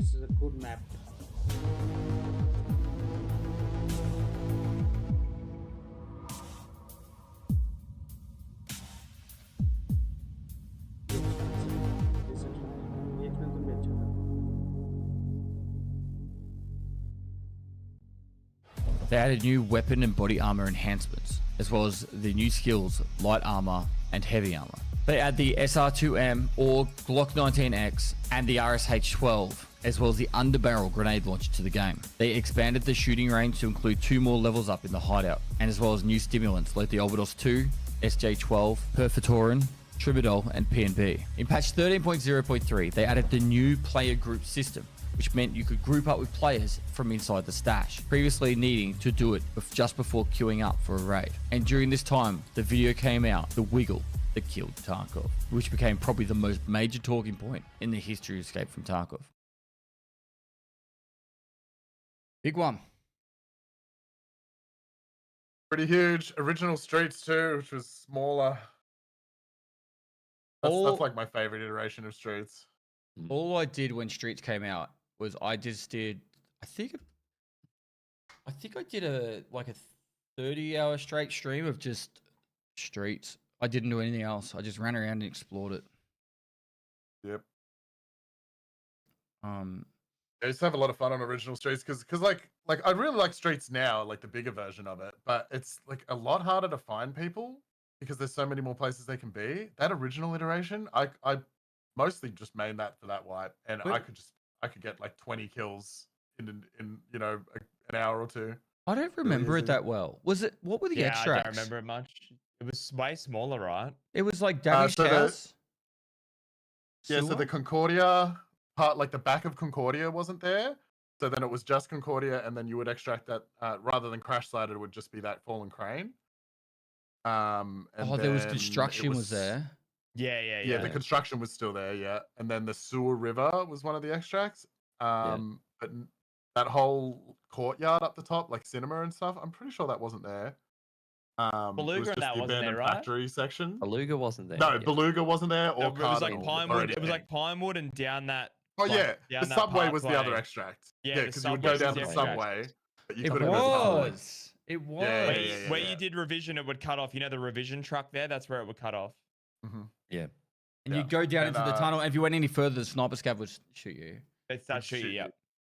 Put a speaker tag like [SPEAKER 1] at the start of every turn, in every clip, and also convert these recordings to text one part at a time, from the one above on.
[SPEAKER 1] This is a good map.
[SPEAKER 2] They added new weapon and body armor enhancements, as well as the new skills, light armor and heavy armor. They add the SR2M or Glock 19X and the RSH-12, as well as the underbarrel grenade launcher to the game. They expanded the shooting range to include 2 more levels up in the hideout, and as well as new stimulants like the Obidos 2, SJ-12, Perfotorin, Tribidol, and PNB. In patch 13.0.3, they added the new player group system, which meant you could group up with players from inside the stash, previously needing to do it just before queuing up for a raid. And during this time, the video came out, The Wiggle That Killed Tarkov, which became probably the most major talking point in the history of Escape from Tarkov. Big one.
[SPEAKER 3] Pretty huge. Original Streets too, which was smaller. That's like my favorite iteration of Streets.
[SPEAKER 2] All I did when Streets came out was I just did, I think I did a 30-hour straight stream of just Streets. I didn't do anything else. I just ran around and explored it.
[SPEAKER 3] Yep. I used to have a lot of fun on Original Streets because like I really like Streets now, like the bigger version of it, but it's like a lot harder to find people because there's so many more places they can be. That original iteration, I mostly just made that for that wipe, and I could get like 20 kills in you know an hour or two.
[SPEAKER 2] I don't remember it that well. Was it? What were the extracts?
[SPEAKER 4] I don't remember it much. It was way smaller, right?
[SPEAKER 2] It was like damaged house.
[SPEAKER 3] So the Concordia part, like the back of Concordia, wasn't there. So then it was just Concordia, and then you would extract that rather than crash site, it would just be that fallen crane. And
[SPEAKER 2] there was construction was there.
[SPEAKER 4] Yeah.
[SPEAKER 3] The construction was still there, yeah. And then the Sewer River was one of the extracts. But that whole courtyard up the top, like cinema and stuff, I'm pretty sure that wasn't there.
[SPEAKER 4] Beluga and that wasn't there, right?
[SPEAKER 3] Factory section.
[SPEAKER 5] Beluga wasn't there.
[SPEAKER 3] No, Beluga wasn't there. Or
[SPEAKER 4] it was like Pinewood. It was like Pinewood and down that.
[SPEAKER 3] Oh yeah, the subway was the other extract.
[SPEAKER 4] Yeah,
[SPEAKER 3] because you would go down to the subway. But you couldn't go to the subway.
[SPEAKER 2] It was.
[SPEAKER 4] Where you did revision, it would cut off. You know the revision truck there? That's where it would cut off.
[SPEAKER 3] Mm-hmm.
[SPEAKER 5] Yeah.
[SPEAKER 2] And you go down into the tunnel, and if you went any further, the sniper scav would shoot you.
[SPEAKER 4] They'd start shooting you, yep.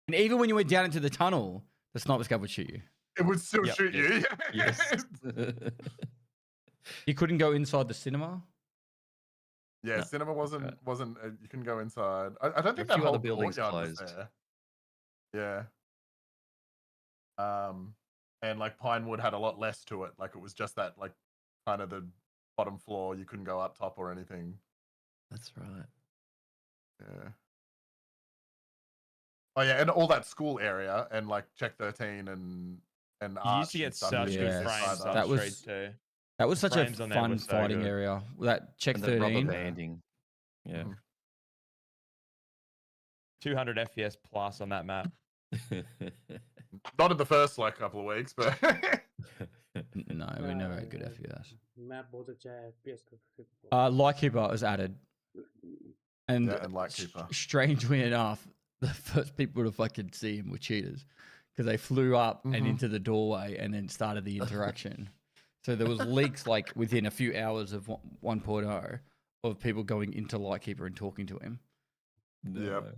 [SPEAKER 2] And even when you went down into the tunnel, the sniper scav would shoot you.
[SPEAKER 3] It would still shoot you.
[SPEAKER 5] Yes.
[SPEAKER 2] You couldn't go inside the cinema?
[SPEAKER 3] Yeah,
[SPEAKER 5] No.
[SPEAKER 3] cinema wasn't you couldn't go inside. I don't think
[SPEAKER 5] A
[SPEAKER 3] that
[SPEAKER 5] few
[SPEAKER 3] whole
[SPEAKER 5] other buildings
[SPEAKER 3] courtyard was
[SPEAKER 5] closed.
[SPEAKER 3] there. Yeah. And like Pinewood had a lot less to it. Like it was just that like kind of the bottom floor. You couldn't go up top or anything.
[SPEAKER 5] That's right.
[SPEAKER 3] Yeah. Oh yeah, and all that school area and like Check 13 and
[SPEAKER 4] You
[SPEAKER 3] Arch
[SPEAKER 4] used to get
[SPEAKER 3] and stuff.
[SPEAKER 4] such good
[SPEAKER 2] Yes.
[SPEAKER 4] frames on
[SPEAKER 2] That was-
[SPEAKER 4] Streets too.
[SPEAKER 2] That was such a
[SPEAKER 4] Frames on there
[SPEAKER 2] fun
[SPEAKER 4] were so
[SPEAKER 2] fighting
[SPEAKER 4] good.
[SPEAKER 2] area. That Check
[SPEAKER 5] And the rubber
[SPEAKER 2] 13.
[SPEAKER 5] banding. Yeah.
[SPEAKER 4] 200 FPS plus on that map.
[SPEAKER 3] Not in the first like couple of weeks, but
[SPEAKER 2] No, we never had good FPS.
[SPEAKER 1] Map बहुत अच्छा है FPS
[SPEAKER 2] Lightkeeper was added. And,
[SPEAKER 3] Yeah, and Lightkeeper.
[SPEAKER 2] Strangely enough, the first people to fucking see him were cheaters. Because they flew up and into the doorway and then started the interaction. So there was leaks like within a few hours of 1.0 of people going into Lightkeeper and talking to him.
[SPEAKER 3] Yep.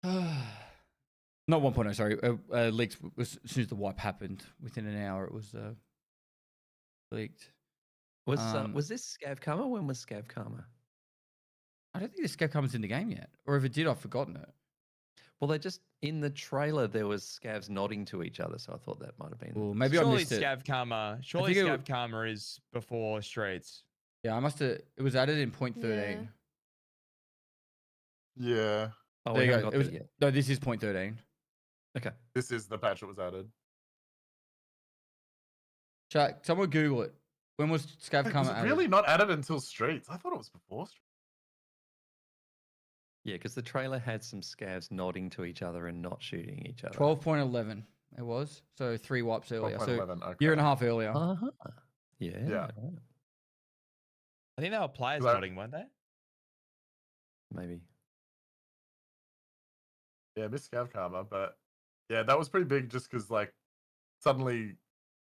[SPEAKER 2] Not 1.0, sorry. Leaks was as soon as the wipe happened. Within an hour, it was leaked.
[SPEAKER 5] Was this Scav Karma? When was Scav Karma?
[SPEAKER 2] I don't think the Scav Karma's in the game yet. Or if it did, I've forgotten it.
[SPEAKER 5] Well, they just in the trailer there was scavs nodding to each other, so I thought that might have been.
[SPEAKER 2] Well, maybe I
[SPEAKER 4] Surely
[SPEAKER 2] missed it.
[SPEAKER 4] Scav Karma. Surely Scav Karma is before Streets.
[SPEAKER 2] Yeah, I must have. It was added in 0.13.
[SPEAKER 3] Yeah.
[SPEAKER 5] Oh,
[SPEAKER 2] There
[SPEAKER 5] we
[SPEAKER 2] you
[SPEAKER 5] haven't
[SPEAKER 2] go.
[SPEAKER 5] got
[SPEAKER 2] It was,
[SPEAKER 5] that yet.
[SPEAKER 2] no, this is 0.13.
[SPEAKER 5] Okay.
[SPEAKER 3] This is the patch that was added.
[SPEAKER 2] Chat, someone Google it. When was Scav
[SPEAKER 3] Was
[SPEAKER 2] Karma
[SPEAKER 3] it
[SPEAKER 2] added?
[SPEAKER 3] really not added until Streets? I thought it was before Streets.
[SPEAKER 5] Yeah, because the trailer had some scavs nodding to each other and not shooting each other.
[SPEAKER 2] 12.11 it was. So 3 wipes earlier. So
[SPEAKER 3] 12.11, okay.
[SPEAKER 2] year and a half earlier.
[SPEAKER 5] Uh-huh. Yeah.
[SPEAKER 3] Yeah.
[SPEAKER 4] I think they were players
[SPEAKER 3] That-
[SPEAKER 4] nodding, weren't they?
[SPEAKER 5] Maybe.
[SPEAKER 3] Yeah, Miss Scav Karma, but yeah, that was pretty big just because like suddenly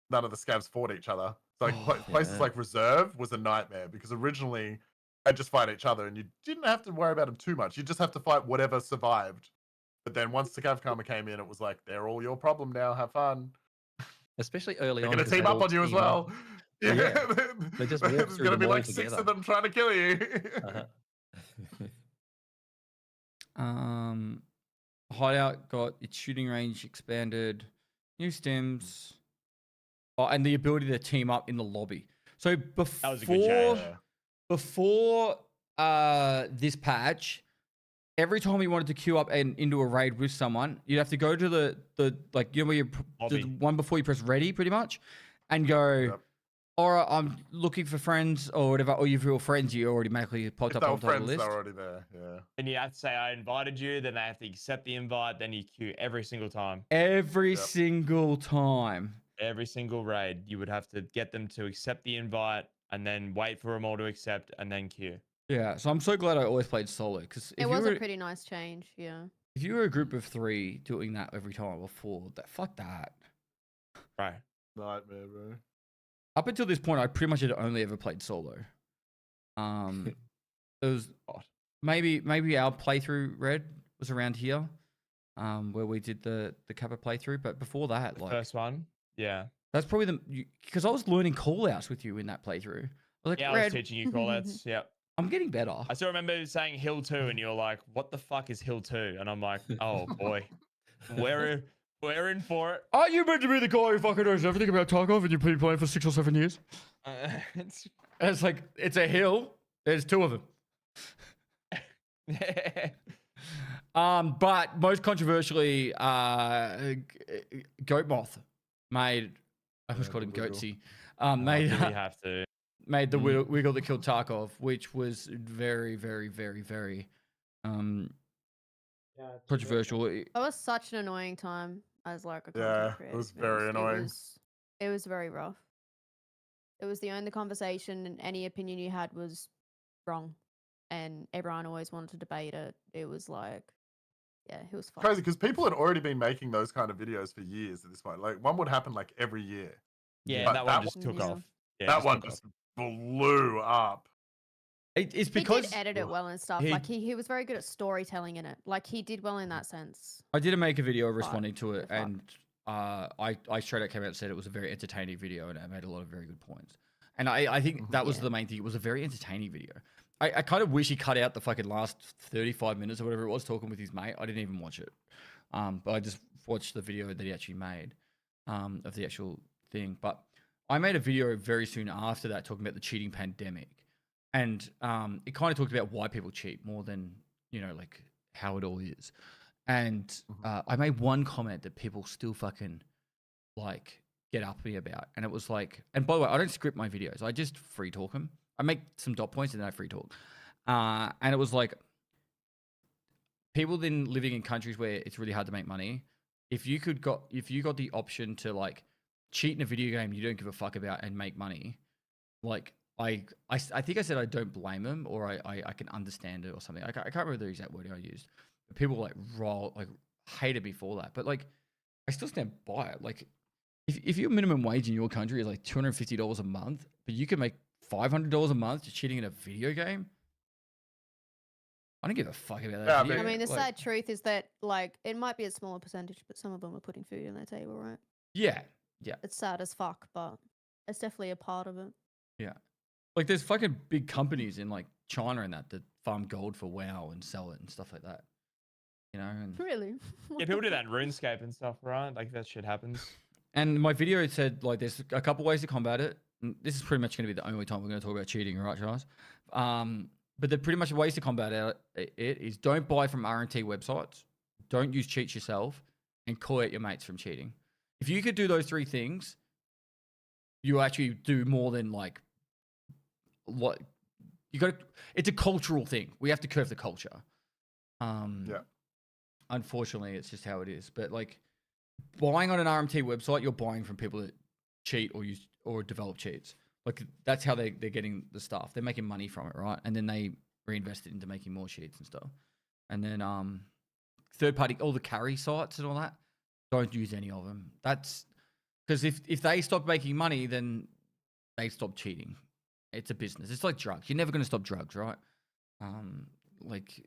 [SPEAKER 3] none of the scavs fought each other. So like places
[SPEAKER 5] yeah.
[SPEAKER 3] like Reserve was a nightmare because originally they'd just fight each other and you didn't have to worry about them too much. You just have to fight whatever survived. But then once the Scav Karma came in, it was like they're all your problem now. Have fun.
[SPEAKER 5] Especially early
[SPEAKER 3] They're
[SPEAKER 5] on.
[SPEAKER 3] gonna
[SPEAKER 5] 'cause
[SPEAKER 3] team
[SPEAKER 5] they'd
[SPEAKER 3] up
[SPEAKER 5] all
[SPEAKER 3] on you as
[SPEAKER 5] team up.
[SPEAKER 3] well.
[SPEAKER 5] Yeah. They just walk
[SPEAKER 3] There's
[SPEAKER 5] through
[SPEAKER 3] gonna
[SPEAKER 5] the
[SPEAKER 3] be
[SPEAKER 5] mall
[SPEAKER 3] like 6
[SPEAKER 5] together.
[SPEAKER 3] of them trying to kill you.
[SPEAKER 5] Uh-huh.
[SPEAKER 2] Hideout got its shooting range expanded, new stims, oh, and the ability to team up in the lobby. So
[SPEAKER 4] That was a good change.
[SPEAKER 2] before this patch, every time you wanted to queue up and into a raid with someone, you'd have to go to the like you know where you the
[SPEAKER 4] Lobby.
[SPEAKER 2] one before you press ready, pretty much, and go.
[SPEAKER 3] Yep.
[SPEAKER 2] All right, I'm looking for friends or whatever. Or if you're friends, you already magically popped
[SPEAKER 3] If
[SPEAKER 2] up
[SPEAKER 3] they were
[SPEAKER 2] on top of
[SPEAKER 3] friends,
[SPEAKER 2] the
[SPEAKER 3] they're
[SPEAKER 2] list.
[SPEAKER 3] already there. Yeah.
[SPEAKER 4] And you have to say I invited you, then they have to accept the invite, then you queue every single time.
[SPEAKER 2] Every
[SPEAKER 3] Yep.
[SPEAKER 2] single time.
[SPEAKER 4] Every single raid, you would have to get them to accept the invite and then wait for them all to accept and then queue.
[SPEAKER 2] Yeah, so I'm so glad I always played solo because
[SPEAKER 6] It was a pretty nice change, yeah.
[SPEAKER 2] if you were a group of 3 doing that every time before, that fuck that.
[SPEAKER 4] Right.
[SPEAKER 3] Nightmare, bro.
[SPEAKER 2] Up until this point, I pretty much had only ever played solo. It was maybe our playthrough Red was around here, where we did the Kappa playthrough. But before that,
[SPEAKER 4] The
[SPEAKER 2] like
[SPEAKER 4] first one. Yeah.
[SPEAKER 2] that's probably because I was learning callouts with you in that playthrough. I was like,
[SPEAKER 4] Yeah, I was
[SPEAKER 2] Red,
[SPEAKER 4] teaching you callouts. Yep.
[SPEAKER 2] I'm getting better.
[SPEAKER 4] I still remember saying Hill 2 and you're like, what the fuck is Hill 2? And I'm like, oh boy. We're in for it.
[SPEAKER 2] Are you meant to be the guy who fucking knows everything about Tarkov and you've been playing for 6 or 7 years?
[SPEAKER 4] It's-
[SPEAKER 2] And it's like, it's a hill. There's 2 of them. But most controversially, Goat Moth made, I almost called him
[SPEAKER 3] the wiggle.
[SPEAKER 2] Goatsy,
[SPEAKER 4] do we have to?
[SPEAKER 2] made the wiggle that killed Tarkov, which was very, very, very, very
[SPEAKER 1] Yeah, it's
[SPEAKER 2] controversial.
[SPEAKER 6] That was such an annoying time as like a
[SPEAKER 3] Yeah,
[SPEAKER 6] content
[SPEAKER 3] it was
[SPEAKER 6] creator, to be
[SPEAKER 3] very
[SPEAKER 6] honest.
[SPEAKER 3] annoying.
[SPEAKER 6] It was very rough. It was the only conversation and any opinion you had was wrong. And everyone always wanted to debate it. It was like, yeah, it was fun.
[SPEAKER 3] Crazy because people had already been making those kind of videos for years at this point. Like one would happen like every year.
[SPEAKER 4] Yeah,
[SPEAKER 3] But
[SPEAKER 4] that one
[SPEAKER 3] that
[SPEAKER 4] just took
[SPEAKER 6] one-
[SPEAKER 4] off. Yeah,
[SPEAKER 3] That one
[SPEAKER 4] took
[SPEAKER 3] just blew up.
[SPEAKER 2] It's
[SPEAKER 6] He
[SPEAKER 2] because
[SPEAKER 6] did edit it well and stuff.
[SPEAKER 2] he-
[SPEAKER 6] Like he was very good at storytelling in it. Like he did well in that sense.
[SPEAKER 2] I did make a video responding to it,
[SPEAKER 6] fuck.
[SPEAKER 2] and I straight out came out and said it was a very entertaining video, and it made a lot of very good points. And I think that was
[SPEAKER 6] Yeah.
[SPEAKER 2] the main thing. It was a very entertaining video. I kind of wish he cut out the fucking last 35 minutes or whatever it was talking with his mate. I didn't even watch it. But I just watched the video that he actually made of the actual thing. But I made a video very soon after that talking about the cheating pandemic. And it kind of talked about why people cheat more than, you know, like how it all is. And I made one comment that people still fucking like get up me about. And it was like, and by the way, I don't script my videos. I just free talk them. I make some dot points and then I free talk. And it was like, people then living in countries where it's really hard to make money, if you got the option to like cheat in a video game you don't give a fuck about and make money, like I think I said I don't blame them, or I can understand it or something. I can't remember the exact wording I used. But people like hated me for that. But like I still stand by it. Like if your minimum wage in your country is like $250 a month, but you can make $500 a month just cheating in a video game, I don't give a fuck about that.
[SPEAKER 3] Yeah,
[SPEAKER 2] video.
[SPEAKER 6] I mean, the
[SPEAKER 2] Like,
[SPEAKER 6] sad truth is that like it might be a smaller percentage, but some of them are putting food on their table, right?
[SPEAKER 2] yeah,
[SPEAKER 6] It's sad as fuck, but it's definitely a part of it.
[SPEAKER 2] like there's fucking big companies in like China and that farm gold for WoW and sell it and stuff like that. You know, and
[SPEAKER 6] Really?
[SPEAKER 4] Yeah, people do that in RuneScape and stuff, right? Like that shit happens.
[SPEAKER 2] And my video said like there's a couple ways to combat it. And this is pretty much going to be the only time we're going to talk about cheating, right, Charles? But the pretty much ways to combat it is don't buy from RNT websites, don't use cheats yourself, and call out your mates from cheating. If you could do those 3 things, you actually do more than like what you got. It's a cultural thing. We have to curve the culture.
[SPEAKER 3] Yeah.
[SPEAKER 2] Unfortunately, it's just how it is. But like buying on an RMT website, you're buying from people that cheat or use or develop cheats. Like that's how they're getting the stuff. They're making money from it, right? And then they reinvest it into making more cheats and stuff. And then third party, all the carry sites and all that. Don't use any of them. That's because if they stop making money, then they stop cheating. It's a business. It's like drugs. You're never going to stop drugs, right? Like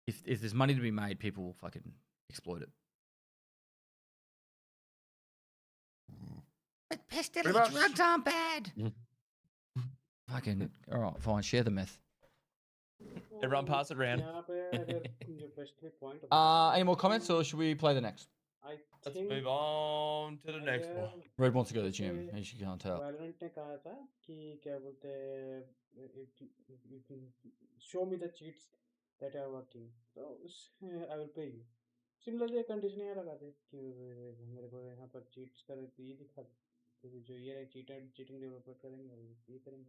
[SPEAKER 2] if there's money to be made, people will fucking exploit it. But Pestily,
[SPEAKER 3] much.
[SPEAKER 2] drugs aren't bad. Fucking all right, fine. Share the myth.
[SPEAKER 4] Everyone pass it around.
[SPEAKER 1] यहाँ पे अगर जो Pestily point
[SPEAKER 2] Any more comments, or should we play the next?
[SPEAKER 1] I
[SPEAKER 4] Let's
[SPEAKER 1] think
[SPEAKER 4] move on to the next one.
[SPEAKER 2] Red wants to go to the gym, as you can't tell.
[SPEAKER 1] Valorant ने कहा था कि क्या बोलते हैं you can show me the cheats that are working so I will pay you. Similarly condition यहाँ लगा दे कि मेरे को यहाँ पर cheats कर ये दिखा दे तो जो ये cheating developer करेंगे ये करेंगे.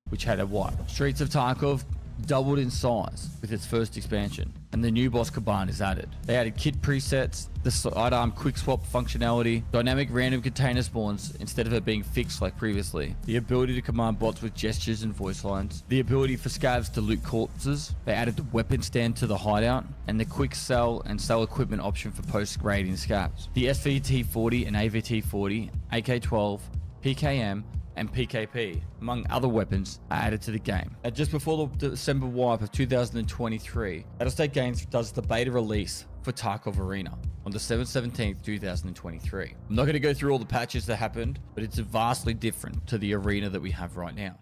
[SPEAKER 2] Which had a what? Streets of Tarkov doubled in size with its first expansion, and the new boss Kaban is added. They added kit presets, the sidearm quick swap functionality, dynamic random container spawns instead of it being fixed like previously, the ability to command bots with gestures and voice lines, the ability for scavs to loot corpses. They added the weapon stand to the hideout, and the quick sell and sell equipment option for post-grading scavs. The SVT-40 and AVT-40, AK-12, PKM, and PKP, among other weapons, are added to the game. And just before the December wipe of 2023, Battlestate Games does the beta release for Tarkov Arena on December 17th, 2023. I'm not going to go through all the patches that happened, but it's vastly different to the arena that we have right now.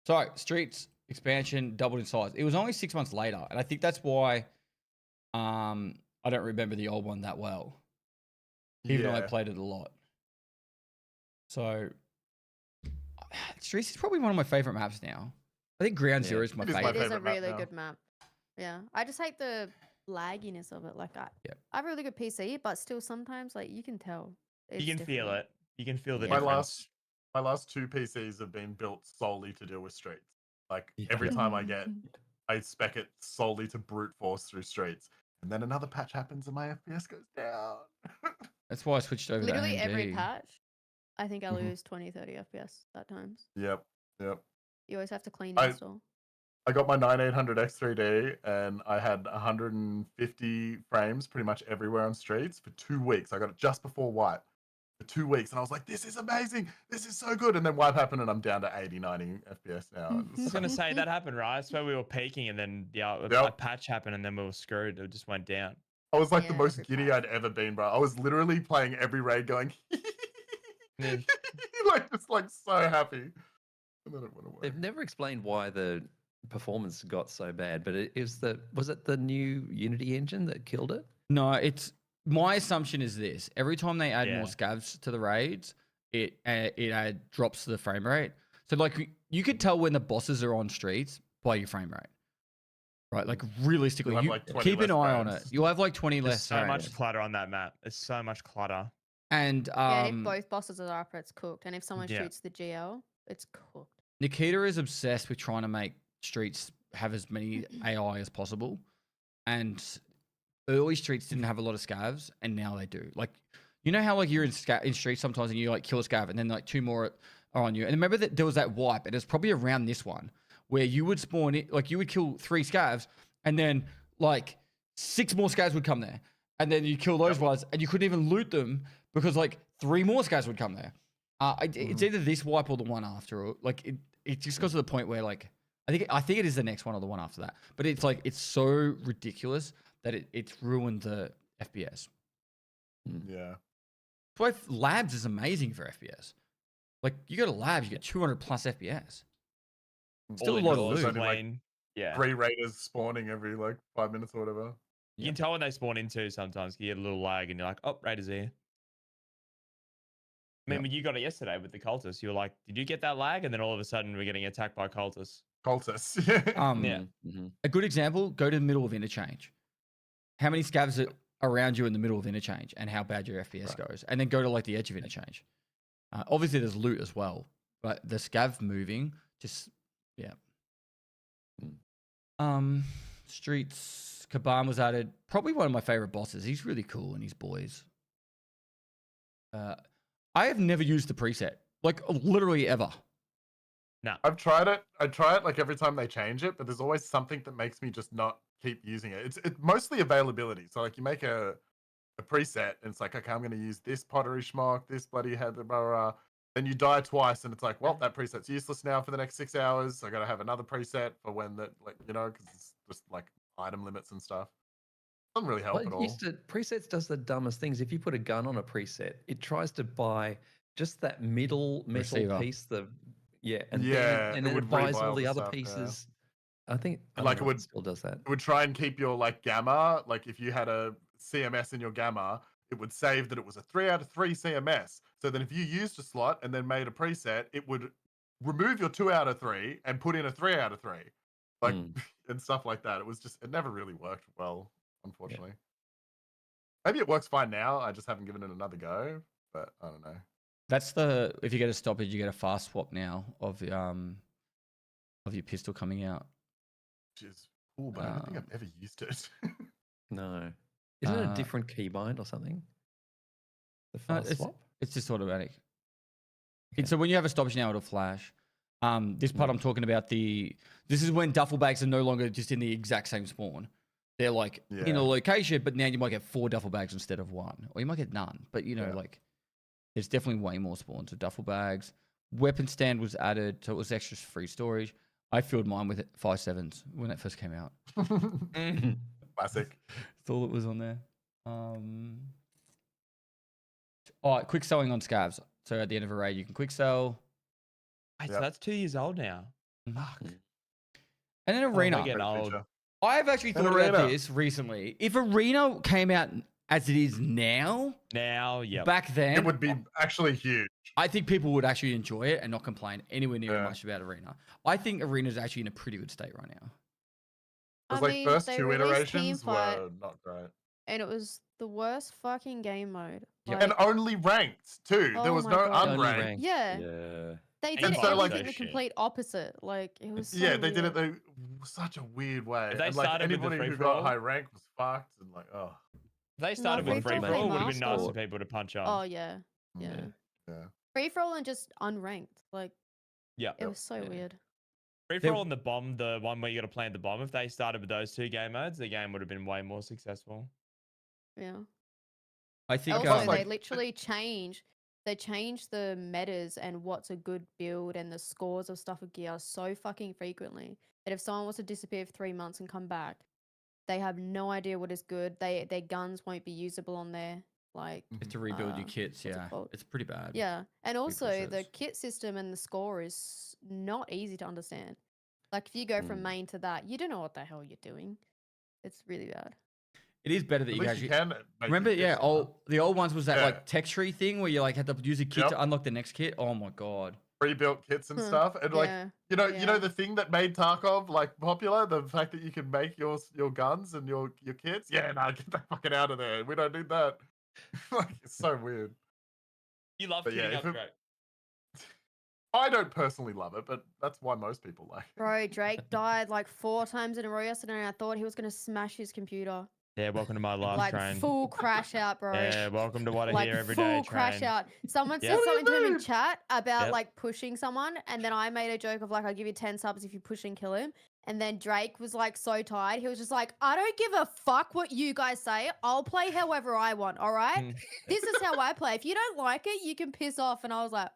[SPEAKER 2] So, Streets expansion doubled in size. It was only 6 months later, and I think that's why I don't remember the old one that well. Even though I played it a lot. So, Streets is probably one of my favorite maps now. I think Ground Zero is my
[SPEAKER 3] It is my
[SPEAKER 2] favorite.
[SPEAKER 6] It is a
[SPEAKER 3] favorite map
[SPEAKER 6] really
[SPEAKER 3] now.
[SPEAKER 6] good map. Yeah, I just hate the lagginess of it. Like I have a really good PC, but still sometimes like you can tell. It's
[SPEAKER 4] You can feel
[SPEAKER 6] different.
[SPEAKER 4] it. You can feel the
[SPEAKER 3] My
[SPEAKER 4] difference.
[SPEAKER 3] last two PCs have been built solely to deal with Streets. Like
[SPEAKER 5] Yeah.
[SPEAKER 3] every time I spec it solely to brute force through Streets, and then another patch happens and my FPS goes down.
[SPEAKER 2] That's why I switched over
[SPEAKER 6] Literally
[SPEAKER 2] to AMD.
[SPEAKER 6] every patch, I think I
[SPEAKER 3] Mhm.
[SPEAKER 6] lose 20-30 FPS at times.
[SPEAKER 3] Yep.
[SPEAKER 6] You always have to clean
[SPEAKER 3] I-
[SPEAKER 6] install.
[SPEAKER 3] I got my 9800 X3D and I had 150 frames pretty much everywhere on Streets for 2 weeks. I got it just before wipe for 2 weeks and I was like, this is amazing. This is so good. And then wipe happened and I'm down to 80, 90 FPS now. And
[SPEAKER 4] I was gonna say that happened, right? That's where we were peaking, and then a
[SPEAKER 3] Yep.
[SPEAKER 4] patch happened, and then we were screwed. It just went down.
[SPEAKER 3] I was like the
[SPEAKER 6] Yeah,
[SPEAKER 3] most
[SPEAKER 6] every
[SPEAKER 3] giddy
[SPEAKER 6] patch.
[SPEAKER 3] I'd ever been, bro. I was literally playing every raid going,
[SPEAKER 4] Yeah.
[SPEAKER 3] just like so happy. And then it went away.
[SPEAKER 5] They've never explained why the performance got so bad, but was it the new Unity engine that killed it?
[SPEAKER 2] No, it's my assumption is this: every time they add
[SPEAKER 4] Yeah.
[SPEAKER 2] more scavs to the raids, it drops the frame rate. So like you could tell when the bosses are on Streets by your frame rate, right? Like realistically,
[SPEAKER 3] You'll have
[SPEAKER 2] you
[SPEAKER 3] like 20
[SPEAKER 2] keep an
[SPEAKER 3] less
[SPEAKER 2] eye on it.
[SPEAKER 3] frames.
[SPEAKER 2] You'll have like 20
[SPEAKER 4] There's
[SPEAKER 2] less
[SPEAKER 4] so
[SPEAKER 2] frames.
[SPEAKER 4] much clutter on that map. There's so much clutter.
[SPEAKER 2] And
[SPEAKER 6] Yeah, and if both bosses are up, it's cooked. And if someone
[SPEAKER 4] Yeah.
[SPEAKER 6] shoots the GL, it's cooked.
[SPEAKER 2] Nikita is obsessed with trying to make Streets have as many AI as possible. And early Streets didn't have a lot of scavs, and now they do. Like, you know how like you're in Streets sometimes and you like kill a scav, and then like 2 more are on you. And remember that there was that wipe, and it's probably around this one where you would spawn it, like you would kill 3 scavs, and then like 6 more scavs would come there, and then you kill those ones, and you couldn't even loot them because like 3 more scavs would come there. It's either this wipe or the one after. Or, like it just goes to the point where like I think it is the next one or the one after that. But it's like it's so ridiculous that it's ruined the FPS.
[SPEAKER 3] Yeah.
[SPEAKER 2] That's why Labs is amazing for FPS. Like you go to Labs, you get 200 plus FPS. Still a lot of
[SPEAKER 4] indoors,
[SPEAKER 2] loot.
[SPEAKER 3] Only, like,
[SPEAKER 4] playing- yeah.
[SPEAKER 3] 3 raiders spawning every like 5 minutes or whatever.
[SPEAKER 4] You can tell when they spawn in too sometimes. You get a little lag and you're like, oh, Raiders here. I mean, when you got it yesterday with the cultists, you were like, did you get that lag? And then all of a sudden we're getting attacked by cultists.
[SPEAKER 3] Cultists.
[SPEAKER 4] Yeah.
[SPEAKER 2] A good example, go to the middle of interchange. How many scavs are around you in the middle of interchange and how bad your FPS goes. And then go to like the edge of interchange. Obviously there's loot as well, but the scav moving just, yeah. Streets, Kaban was added. Probably one of my favorite bosses. He's really cool and his boys. I have never used the preset, like literally ever.
[SPEAKER 4] No.
[SPEAKER 3] I've tried it. I try it like every time they change it, but there's always something that makes me just not keep using it. It's mostly availability. So like you make a preset and it's like, okay, I'm going to use this pottery schmuck, this bloody head, blah, blah, blah. Then you die twice and it's like, well, that preset's useless now for the next 6 hours. So I got to have another preset for when that, like, you know, because it's just like item limits and stuff. Doesn't really help
[SPEAKER 5] Well,
[SPEAKER 3] at
[SPEAKER 5] it
[SPEAKER 3] all.
[SPEAKER 5] used to, presets does the dumbest things. If you put a gun on a preset, it tries to buy just that middle metal
[SPEAKER 2] Receiver.
[SPEAKER 5] piece. And
[SPEAKER 3] Yeah,
[SPEAKER 5] then
[SPEAKER 3] it would
[SPEAKER 5] it buys
[SPEAKER 3] rebuy
[SPEAKER 5] all
[SPEAKER 3] all
[SPEAKER 5] the
[SPEAKER 3] the
[SPEAKER 5] other
[SPEAKER 3] stuff, yeah.
[SPEAKER 5] pieces. I think I
[SPEAKER 3] Like,
[SPEAKER 5] don't know if it still does that.
[SPEAKER 3] It would try and keep your like gamma. Like if you had a CMS in your gamma, it would save that it was a 3 out of 3 CMS. So then if you used a slot and then made a preset, it would remove your 2 out of 3 and put in a 3 out of 3. Like and stuff like that. It never really worked well, unfortunately. Maybe it works fine now. I just haven't given it another go, but I don't know.
[SPEAKER 2] That's if you get a stoppage, you get a fast swap now of your pistol coming out.
[SPEAKER 3] Which is cool, but I don't think I've ever used it.
[SPEAKER 5] No. Isn't it a different keybind or something? The fast swap?
[SPEAKER 2] It's just automatic. Okay. So when you have a stoppage now, it'll flash. This part I'm talking about, this is when duffel bags are no longer just in the exact same spawn. They're like in a location, but now you might get 4 duffel bags instead of 1. Or you might get none. But you know, like there's definitely way more spawns of duffel bags. Weapon stand was added, so it was extra free storage. I filled mine with 5.7s when it first came out.
[SPEAKER 3] Classic.
[SPEAKER 2] That's all that was on there. All right, quick selling on scavs. So at the end of a raid, you can quick sell.
[SPEAKER 4] Wait, so that's 2 years old now.
[SPEAKER 2] Fuck. And then Arena.
[SPEAKER 4] We're getting old.
[SPEAKER 2] I've actually thought about this recently. If Arena came out as it is now, back then,
[SPEAKER 3] it would be actually huge.
[SPEAKER 2] I think people would actually enjoy it and not complain anywhere near much about Arena. I think Arena is actually in a pretty good state right now.
[SPEAKER 3] Because like first 2 iterations were not great.
[SPEAKER 6] And it was the worst fucking game mode.
[SPEAKER 3] Like, and only ranked too. There was no unranked.
[SPEAKER 6] Yeah. They did everything the complete opposite. Like it was so
[SPEAKER 3] they did it such a weird way.
[SPEAKER 4] If they
[SPEAKER 3] and, like,
[SPEAKER 4] started with the
[SPEAKER 3] anybody who
[SPEAKER 4] free-for-all,
[SPEAKER 3] got high rank was fucked and like
[SPEAKER 4] If they started with free for all, would have been nice for people to punch on.
[SPEAKER 6] Oh yeah. Free for all and just unranked. Like it was so weird.
[SPEAKER 4] Free for all and the bomb, the one where you got to plant the bomb. If they started with those 2 game modes, the game would have been way more successful.
[SPEAKER 6] Yeah.
[SPEAKER 2] I think
[SPEAKER 6] also they literally changed the metas and what's a good build and the scores of stuff with gear so fucking frequently that if someone was to disappear for 3 months and come back, they have no idea what is good. Their guns won't be usable on there. Like
[SPEAKER 2] you have to rebuild your kits. It's pretty bad.
[SPEAKER 6] Yeah, and also the kit system and the score is not easy to understand. Like if you go from main to that, you don't know what the hell you're doing. It's really bad.
[SPEAKER 2] It is better that
[SPEAKER 3] At
[SPEAKER 2] you
[SPEAKER 3] least
[SPEAKER 2] actually
[SPEAKER 3] can
[SPEAKER 2] remember. The old ones was that like tech tree thing where you like had to use a kit to unlock the next kit. Oh my god,
[SPEAKER 3] pre-built kits and stuff, and like you know the thing that made Tarkov like popular, the fact that you can make your guns and your kits. Yeah, no, get that fucking out of there. We don't need that. Like it's so weird.
[SPEAKER 4] You love kitting up, Drake.
[SPEAKER 3] I don't personally love it, but that's why most people like it.
[SPEAKER 6] Bro, Drake died like 4 times in a row yesterday, and I thought he was gonna smash his computer.
[SPEAKER 4] Yeah, welcome to my life,
[SPEAKER 6] like
[SPEAKER 4] train.
[SPEAKER 6] Full crash out, bro.
[SPEAKER 4] Yeah, welcome to what I hear every day,
[SPEAKER 6] full crash
[SPEAKER 4] train.
[SPEAKER 6] out. Someone said something to him in chat about like pushing someone, and then I made a joke of like, I'll give you 10 subs if you push and kill him. And then Drake was like so tired. He was just like, I don't give a fuck what you guys say. I'll play however I want, all right? This is how I play. If you don't like it, you can piss off. And I was like,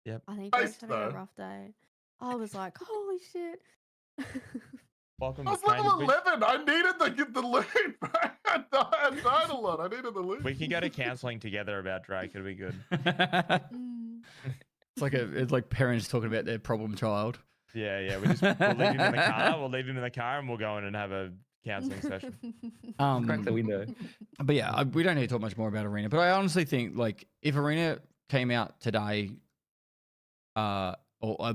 [SPEAKER 6] I think Drake's having a rough day. I was like, holy shit.
[SPEAKER 4] Welcome
[SPEAKER 3] I was level 11. I needed the loot. I died a lot. I needed the loot.
[SPEAKER 4] We can go to counseling together about Drake. It'll be good.
[SPEAKER 2] It's like parents talking about their problem child.
[SPEAKER 4] Yeah. We'll leave him in the car. We'll leave him in the car, and we'll go in and have a counseling session.
[SPEAKER 5] Crack the window.
[SPEAKER 2] But yeah, we don't need to talk much more about Arena. But I honestly think like if Arena came out today, or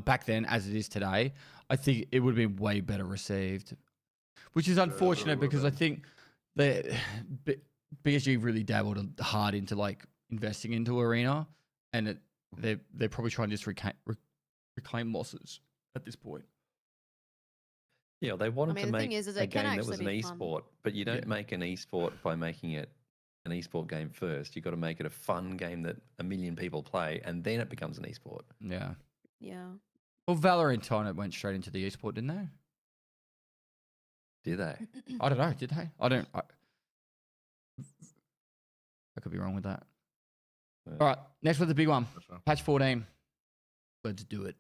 [SPEAKER 2] back then as it is today, I think it would have been way better received, which is unfortunate because I think that BSG really dabbled hard into like investing into Arena, and they're probably trying to just reclaim losses at this point.
[SPEAKER 5] Yeah, they wanted to make a game that was an
[SPEAKER 6] esport,
[SPEAKER 5] but you don't make an esport by making it an esport game first. You've got to make it a fun game that 1 million people play, and then it becomes an esport.
[SPEAKER 2] Yeah.
[SPEAKER 6] Yeah.
[SPEAKER 2] Well, Valorant on it went straight into the esport, didn't they?
[SPEAKER 5] Do they?
[SPEAKER 2] I don't know. Did they? I could be wrong with that.
[SPEAKER 5] Yeah.
[SPEAKER 2] All right. Next with the big one.
[SPEAKER 3] For sure.
[SPEAKER 2] Patch 14. Let's do it.